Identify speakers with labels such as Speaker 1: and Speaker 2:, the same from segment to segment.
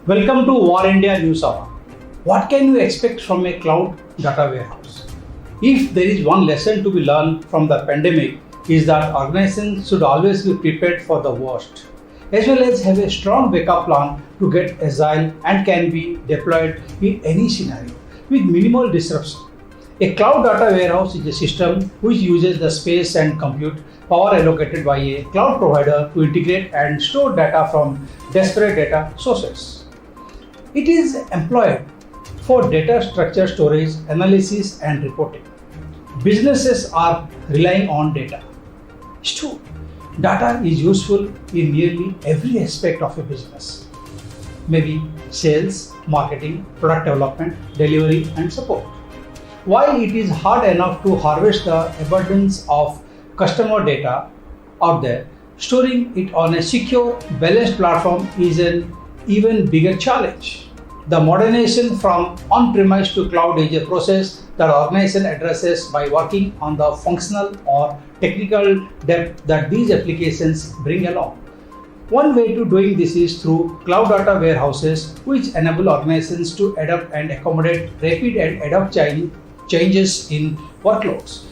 Speaker 1: Welcome to War India News Hour. What can you expect from a cloud data warehouse? If there is one lesson to be learned from the pandemic, is that organizations should always be prepared for the worst, as well as have a strong backup plan to get agile and can be deployed in any scenario with minimal disruption. A cloud data warehouse is a system which uses the space and compute power allocated by a cloud provider to integrate and store data from disparate data sources. It is employed for data structure storage, analysis, and reporting. Businesses are relying on data. It's true, data is useful in nearly every aspect of a business. Maybe sales, marketing, product development, delivery, and support. While it is hard enough to harvest the abundance of customer data out there, storing it on a secure, balanced platform is an even bigger challenge. The modernization from on-premise to cloud is a process that organization addresses by working on the functional or technical depth that these applications bring along. One way to doing this is through cloud data warehouses, which enable organizations to adapt and accommodate rapid and ad hoc changes in workloads.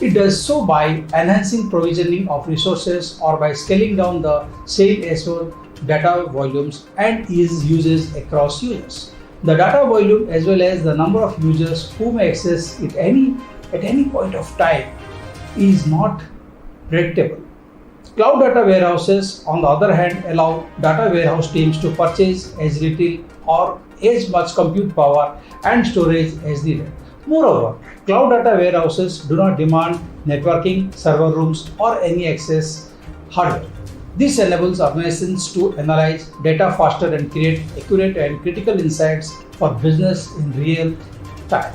Speaker 1: It does so by enhancing provisioning of resources or by scaling down the same as-well data volumes and ease uses across users. The data volume as well as the number of users who may access it at any point of time is not predictable. Cloud data warehouses, on the other hand, allow data warehouse teams to purchase as little or as much compute power and storage as needed. Moreover, cloud data warehouses do not demand networking, server rooms, or any access hardware. This enables organizations to analyze data faster and create accurate and critical insights for business in real time.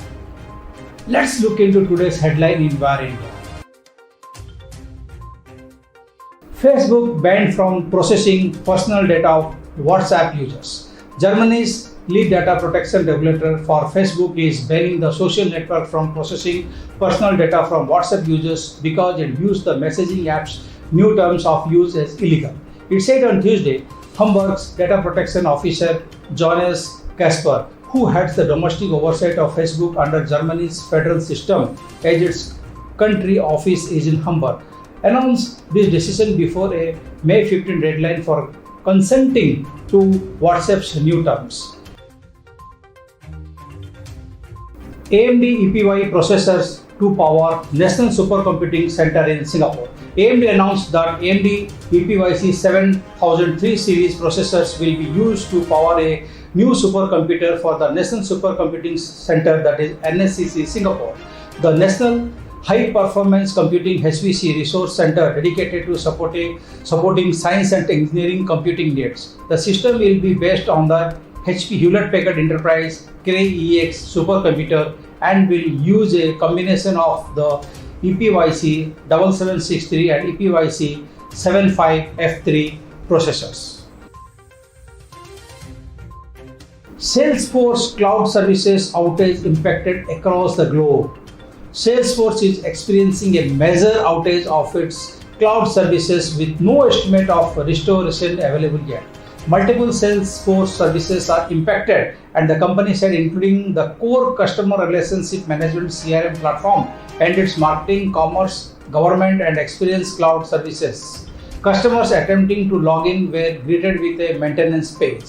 Speaker 1: Let's look into today's headline in War India. Facebook banned from processing personal data of WhatsApp users. Germany's lead data protection regulator for Facebook is banning the social network from processing personal data from WhatsApp users because it views the messaging app's new terms of use as illegal. It said on Tuesday, Hamburg's data protection officer Johannes Kasper, who heads the domestic oversight of Facebook under Germany's federal system as its country office is in Hamburg, announced this decision before a May 15 deadline for consenting to WhatsApp's new terms. AMD EPY processors to power National Supercomputing Center in Singapore. AMD announced that AMD EPYC 7003 series processors will be used to power a new supercomputer for the National Supercomputing Center, that is NSCC Singapore. The National High Performance Computing HPC Resource Center dedicated to supporting science and engineering computing needs. The system will be based on the HP Hewlett-Packard Enterprise Cray EX supercomputer and will use a combination of the EPYC 7763 and EPYC 75F3 processors. Salesforce cloud services outage impacted across the globe. Salesforce is experiencing a major outage of its cloud services with no estimate of restoration available yet. Multiple Salesforce services are impacted, and the company said, including the core customer relationship management CRM platform and its marketing, commerce, government, and experience cloud services. Customers attempting to log in were greeted with a maintenance page.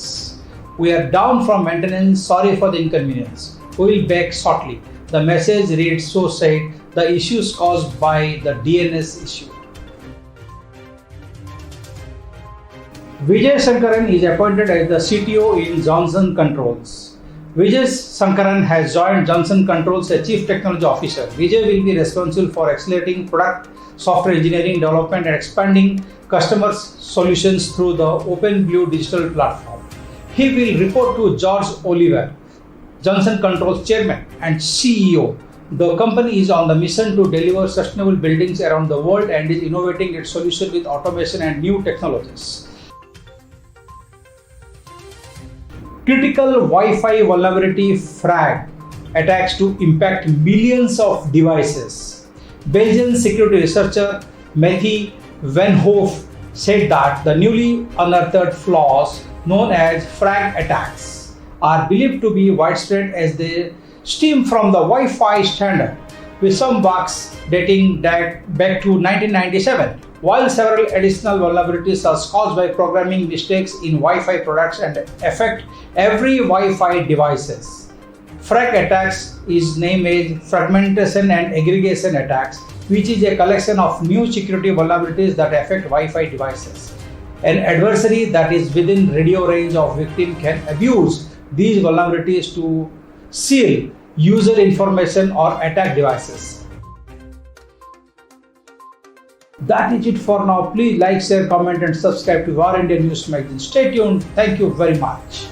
Speaker 1: We are down from maintenance, sorry for the inconvenience. We will back shortly. The message reads, so said, the issues caused by the DNS issue. Vijay Sankaran is appointed as the CTO in Johnson Controls. Vijay Sankaran has joined Johnson Controls as Chief Technology Officer. Vijay will be responsible for accelerating product, software engineering development and expanding customer solutions through the OpenBlue digital platform. He will report to George Oliver, Johnson Controls Chairman and CEO. The company is on the mission to deliver sustainable buildings around the world and is innovating its solution with automation and new technologies. Critical Wi-Fi vulnerability frag attacks to impact millions of devices. Belgian security researcher Matthie Van Hoof said that the newly unearthed flaws known as frag attacks, are believed to be widespread as they stem from the Wi-Fi standard, with some bugs dating back to 1997, while several additional vulnerabilities are caused by programming mistakes in Wi-Fi products and affect every Wi-Fi devices. Frag attacks is named as fragmentation and aggregation attacks, which is a collection of new security vulnerabilities that affect Wi-Fi devices. An adversary that is within radio range of victim can abuse these vulnerabilities to steal user information or attack devices. That is it for now. Please like, share, comment and subscribe to War India News Magazine. Stay tuned. Thank you very much.